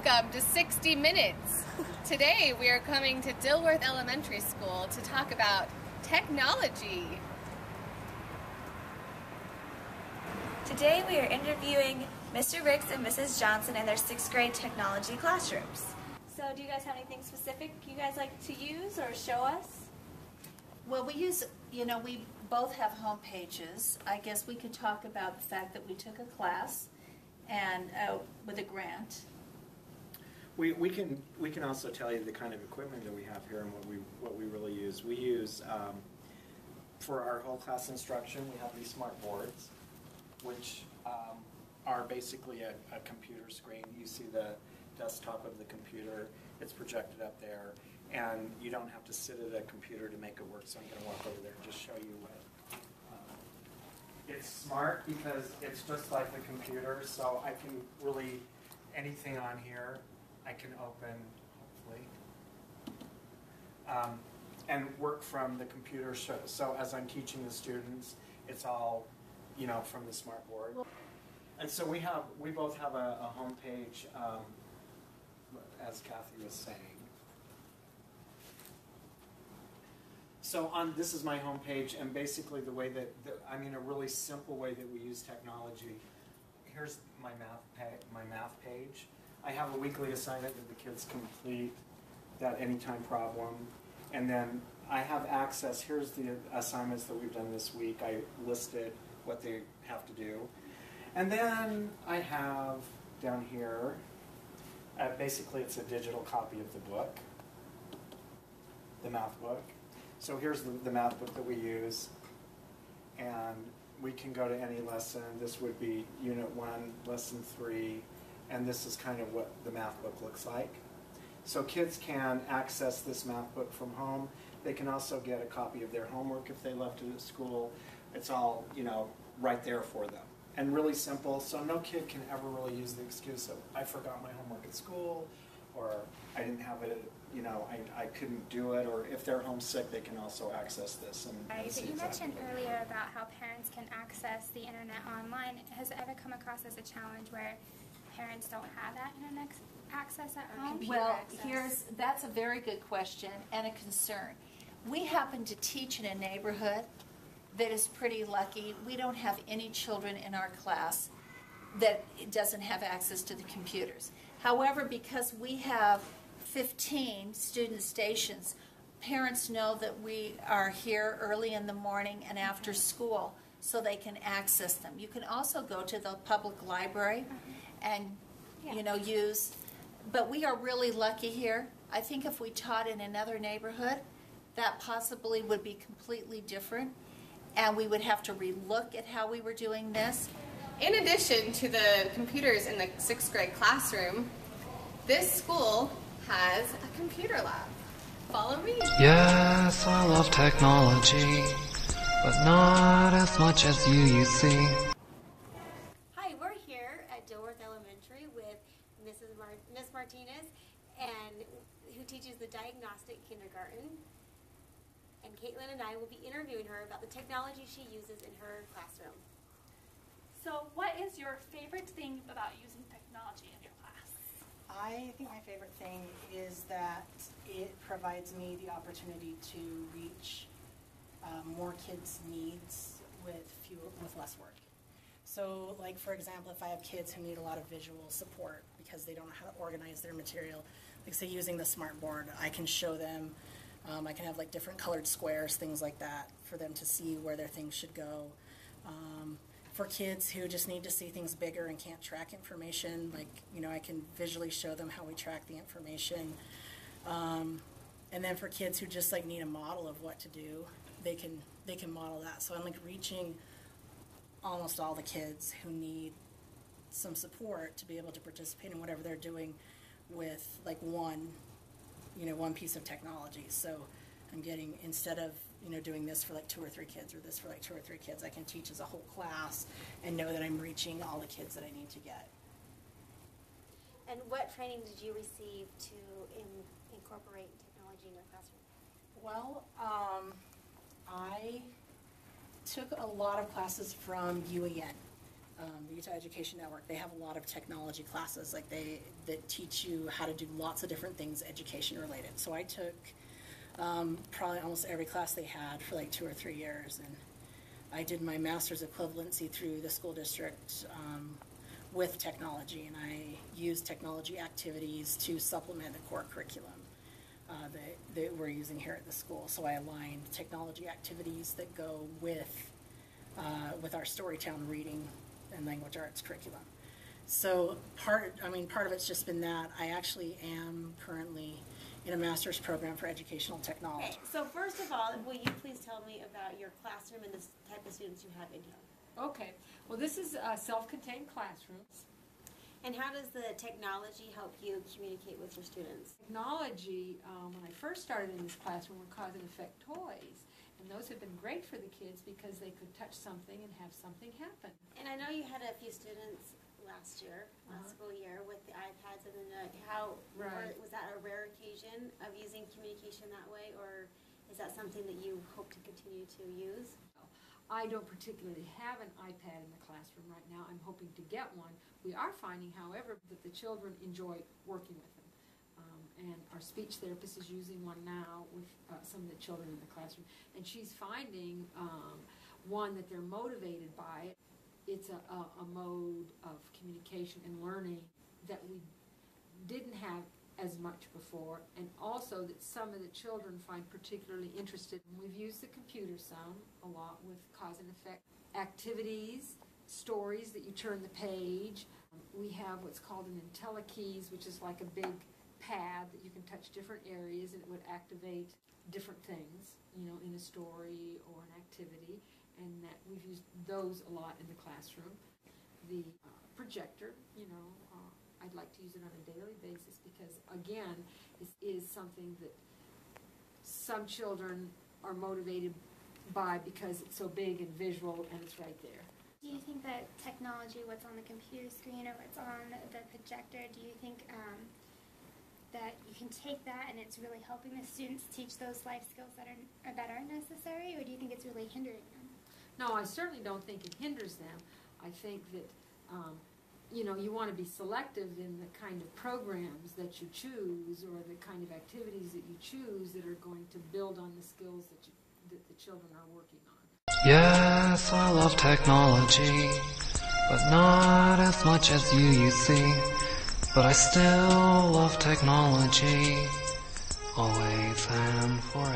Welcome to 60 Minutes. Today we are coming to Dilworth Elementary School to talk about technology. Today we are interviewing Mr. Ricks and Mrs. Johnson in their 6th grade technology classrooms. So do you guys have anything specific you guys like to use or show us? Well, we use, we both have home pages. I guess we could talk about the fact that we took a class and with a grant. We can also tell you the kind of equipment that we have here and what we really use. We use for our whole class instruction. We have these smart boards, which are basically a computer screen. You see the desktop of the computer. It's projected up there, and you don't have to sit at a computer to make it work. So I'm going to walk over there and just show you what. It's smart because it's just like the computer, so I can really, anything on here, I can open, hopefully, and work from the computer. So as I'm teaching the students, it's all, from the smart board. And so we both have a home page, as Kathy was saying. So this is my home page, and basically the way that, a really simple way that we use technology. Here's my math page. I have a weekly assignment that the kids complete, that anytime problem, and then I have access. Here's the assignments that we've done this week. I listed what they have to do. And then I have down here, basically it's a digital copy of the book, the math book. So here's the math book that we use, and we can go to any lesson. This would be Unit 1, Lesson 3, and this is kind of what the math book looks like. So kids can access this math book from home. They can also get a copy of their homework if they left it at school. It's all, right there for them. And really simple, so no kid can ever really use the excuse of, I forgot my homework at school, or I didn't have it, I couldn't do it, or if they're homesick, they can also access this. And You mentioned earlier about how parents can access the internet online. Has it ever come across as a challenge where parents don't have that internet access at home? Well, that's a very good question and a concern. We happen to teach in a neighborhood that is pretty lucky. We don't have any children in our class that doesn't have access to the computers. However, because we have 15 student stations, parents know that we are here early in the morning and after school so they can access them. You can also go to the public library and use, but we are really lucky here. I think if we taught in another neighborhood, that possibly would be completely different, and we would have to relook at how we were doing this. In addition to the computers in the 6th grade classroom, this school has a computer lab. Follow me. Yes, I love technology, but not as much as you see. Hi, we're here at Dilworth Elementary with Miss Martinez, and who teaches the diagnostic kindergarten. And Caitlin and I will be interviewing her about the technology she uses in her classroom. So what is your favorite thing about using technology in your class? I think my favorite thing is that it provides me the opportunity to reach more kids' needs with less work. So, like, for example, if I have kids who need a lot of visual support because they don't know how to organize their material, like say using the smart board, I can show them, I can have like different colored squares, things like that, for them to see where their things should go. For kids who just need to see things bigger and can't track information, like, I can visually show them how we track the information. And then for kids who just like need a model of what to do, they can model that. So I'm like reaching almost all the kids who need some support to be able to participate in whatever they're doing with like one piece of technology. So I'm getting, instead of doing this for like 2 or 3 kids or this for like 2 or 3 kids, I can teach as a whole class and know that I'm reaching all the kids that I need to get. And what training did you receive to incorporate technology in your classroom? Well, I took a lot of classes from UEN. the Utah Education Network, they have a lot of technology classes, like that teach you how to do lots of different things education related. So I took probably almost every class they had for like 2 or 3 years, and I did my master's equivalency through the school district with technology, and I used technology activities to supplement the core curriculum that we're using here at the school. So I aligned technology activities that go with our Storytown reading and language arts curriculum. So part of it's just been that. I actually am currently in a master's program for educational technology. Okay, so first of all, will you please tell me about your classroom and the type of students you have in here? Okay, well this is self-contained classrooms. And how does the technology help you communicate with your students? Technology, when I first started in this classroom, were cause and effect toys. And those have been great for the kids because they could touch something and have something happen. And I know you had a few students last school year, with the iPads and the Nook. Was that a rare occasion of using communication that way, or is that something that you hope to continue to use? I don't particularly have an iPad in the classroom right now. I'm hoping to get one. We are finding, however, that the children enjoy working with them. And our speech therapist is using one now with some of the children in the classroom. And she's finding, one, that they're motivated by it. It's a mode of communication and learning that we didn't have as much before, and also that some of the children find particularly interested. We've used the computer a lot with cause and effect activities, stories that you turn the page. We have what's called an IntelliKeys, which is like a big pad that you can touch different areas and it would activate different things, in a story or an activity, and that we've used those a lot in the classroom. The projector, I'd like to use it on a daily basis because, again, it is something that some children are motivated by because it's so big and visual and it's right there. Do you think that technology, what's on the computer screen or what's on the projector, do you think that you can take that and it's really helping the students teach those life skills that are necessary, or do you think it's really hindering them? No, I certainly don't think it hinders them. I think that you want to be selective in the kind of programs that you choose or the kind of activities that you choose that are going to build on the skills that the children are working on. Yes, I love technology, but not as much as you see. But I still love technology, always and forever.